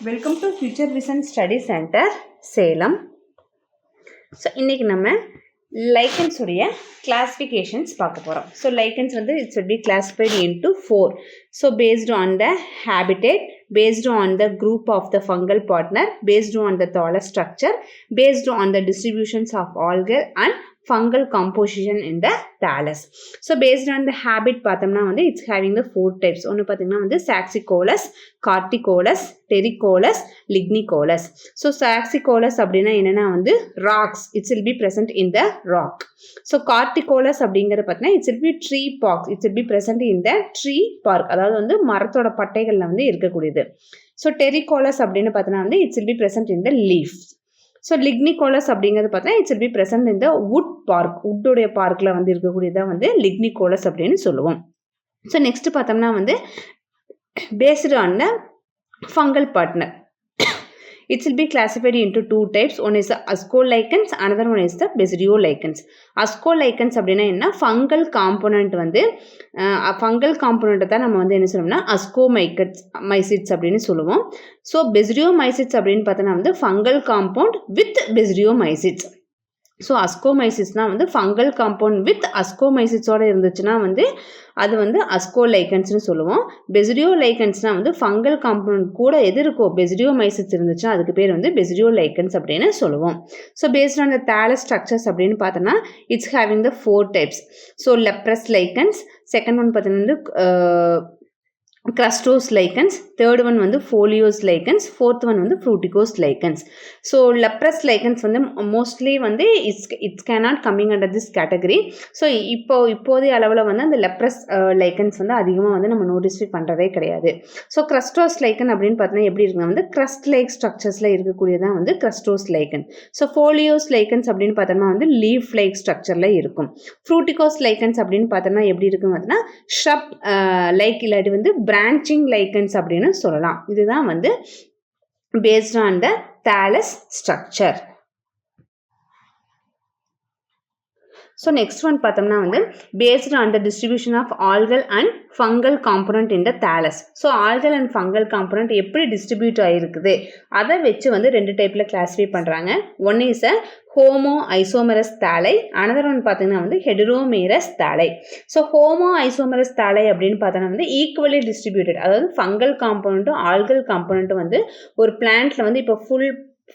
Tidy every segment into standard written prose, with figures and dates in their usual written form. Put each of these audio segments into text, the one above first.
Welcome to future vision study centre Salem. So இன்றைக்கி நம்ம lichens உடைய கிளாஸிஃபிகேஷன்ஸ் பார்க்க போகிறோம். ஸோ லைக்கன்ஸ் வந்து it's will B classified into 4. So based on the habitat, based on the group of the fungal partner, based on the thallus structure, based on the distributions of algal and fungal composition in the thallus. So based on the habit பார்த்தோம்னா வந்து it's having the 4 types. ஒன்று பார்த்தீங்கன்னா வந்து saxicolous, corticolous, terricolous, lignicolous. So saxicolous அப்படின்னா என்னன்னா வந்து rocks, it will be present in the rock. So corticolous அப்படிங்கிறது பார்த்தீங்கன்னா it will be tree bark, it will be present in the tree bark, அதாவது வந்து மரத்தோட பட்டைகளில் வந்து இருக்கக்கூடியது. ஸோ டெரிகோலஸ் அப்படின்னு பார்த்தோன்னா வந்து it's will be present in the leaf. So lignicolous அப்படிங்கிறது பார்த்தீங்கன்னா it's will be present in the wood park, வுட்டுடைய பார்க்கில் வந்து இருக்கக்கூடியதான் வந்து லிக்னிகோலஸ் அப்படின்னு சொல்லுவோம். ஸோ நெக்ஸ்ட் பார்த்தோம்னா வந்து based on the fungal partner, it will be classified into 2 types. One is the ascolichens, another one is the basiliolichens. Ascolichens அப்படின்னா என்ன, ஃபங்கல் காம்போனன்ட் வந்து ஃபங்கல் காம்போனண்ட்டை தான் நம்ம வந்து என்ன சொல்லணும்னா அஸ்கோமைசிட்ஸ் அப்படின்னு சொல்லுவோம். ஸோ பெசிலியோமைசிட்ஸ் அப்படின்னு பார்த்தோன்னா வந்து ஃபங்கல் காம்பவுண்ட் வித் பெசிலியோமைசிட்ஸ். ஸோ அஸ்கோமைசிஸ்னால் வந்து ஃபங்கல் காம்பவுண்ட் வித் அஸ்கோமைசிட்ஸோடு இருந்துச்சுன்னா வந்து அது வந்து அஸ்கோலைக்கன்ஸ்னு சொல்லுவோம். பெசிலியோலைக்கன்ஸ்னால் வந்து ஃபங்கல் காம்பவுண்ட் கூட எது இருக்கோ பெசிலியோமைசிட்ஸ் இருந்துச்சுன்னா அதுக்கு பேர் வந்து பெசிலியோலைக்கன்ஸ் அப்படின்னு சொல்லுவோம். So based on the thallus structures அப்படின்னு பார்த்தோன்னா it's having the 4 types. So லெப்ரஸ் lichens, second one பார்த்தீங்கன்னா வந்து crustose lichens, third one வந்து foliose lichens, fourth one வந்து fruticose lichens. So leprous lichens வந்து mostly வந்து it cannot coming under this category. So இப்போதைய அளவில் வந்து அந்த leprous lichens வந்து அதிகமாக வந்து நம்ம நோட்டிஸ் பண்ணுறதே கிடையாது. ஸோ crustose lichen அப்படின்னு பார்த்தோன்னா எப்படி இருக்குன்னா வந்து crust like structuresல இருக்கக்கூடியதான் வந்து crustose lichen. So foliose lichens அப்படின்னு பார்த்தோம்னா வந்து leaf like structureல இருக்கும். fruticose lichens அப்படின்னு பார்த்தோம்னா எப்படி இருக்குன்னு பார்த்தோன்னா shrub like இல்லாட்டி வந்து branching lichens அப்படின்னு சொல்லலாம். இதுதான் வந்து based on the thallus structure. So next one பார்த்தோம்னா வந்து based on the distribution of algal and fungal component in the thallus. So algal and fungal component எப்படி டிஸ்ட்ரிபியூட் ஆகிருக்குது அதை வச்சு வந்து 2 டைப்பில் கிளாஸிஃபை பண்ணுறாங்க. One is a homoiomerous தாலை, அனதர் ஒன் பார்த்தீங்கன்னா வந்து ஹெட்ரோமேரஸ் தாலை. ஸோ ஹோமோ ஐசோமரஸ் தாலை அப்படின்னு பார்த்தோன்னா வந்து ஈக்குவலி டிஸ்ட்ரிபியூட்டட், அதாவது ஃபங்கல் காம்போனண்ட்டும் ஆல்கல் காம்போனண்ட்டும் வந்து ஒரு பிளான்ட்டில் வந்து இப்போ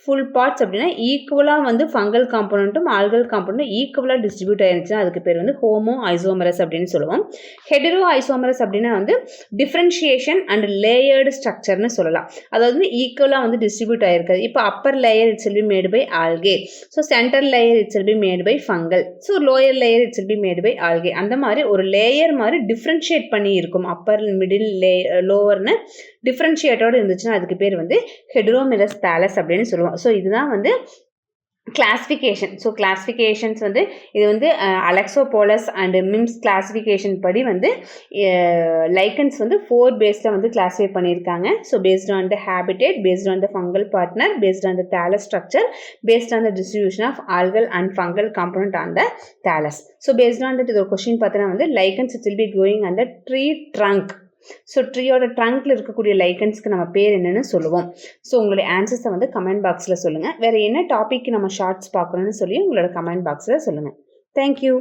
ஃபுல் பார்ட்ஸ் அப்படின்னா ஈக்குவலாக வந்து ஃபங்கல் காம்போனண்ட்டும் ஆல்கல் காம்போனண்ட்டும் ஈக்குவலாக டிஸ்ட்ரிபியூட் ஆயிருந்துச்சுன்னா அதுக்கு பேர் வந்து ஹோமோ ஐசோமரஸ் அப்படின்னு சொல்லுவோம். ஹெட்ரோ ஐசோமரஸ் அப்படின்னா வந்து டிஃப்ரென்ஷியேஷன் அண்ட் லேயர்டு ஸ்ட்ரக்சர்னு சொல்லலாம். அதாவது வந்து ஈக்குவலாக வந்து டிஸ்ட்ரிபியூட் ஆயிருக்காது. இப்போ upper layer its will be made by algae, so centre layer its will be made by fungal, so lower layer its will be made by algae. அந்த மாதிரி ஒரு லேயர் மாதிரி டிஃப்ரென்ஷியேட் பண்ணி இருக்கும். அப்பர் மிடில் லோவர்னு டிஃப்ரென்ஷியேட்டோடு இருந்துச்சுன்னா அதுக்கு பேர் வந்து ஹெட்ரோமெரஸ் தாலஸ் அப்படின்னு சொல்லுவோம். ஸோ இதுதான் வந்து கிளாஸிஃபிகேஷன். ஸோ கிளாஸிஃபிகேஷன்ஸ் வந்து இது வந்து அலெக்சோபோலஸ் அண்ட் மிம்ஸ் கிளாஸிஃபிகேஷன் படி வந்து லைக்கன்ஸ் வந்து 4 பேஸில் வந்து கிளாஸிஃபை பண்ணியிருக்காங்க. So based on the habitat, based on the fungal partner, based on the thallus structure, based on the distribution of algal and fungal component on the thallus. So based on that இது ஒரு question பார்த்தோன்னா வந்து lichens it will be growing on the tree trunk. So ட்ரீயோட ட்ரங்க்ல இருக்கக்கூடிய லைக்கன்ஸ்க்கு நம்ம பேர் என்னென்னு சொல்லுவோம். ஸோ உங்களுடைய ஆன்சர்ஸை வந்து கமெண்ட் பாக்ஸில் சொல்லுங்கள். வேறு என்ன டாபிக் நம்ம ஷார்ட்ஸ் பார்க்கணுன்னு சொல்லி உங்களோட கமெண்ட் பாக்ஸில் சொல்லுங்கள். தேங்க்யூ.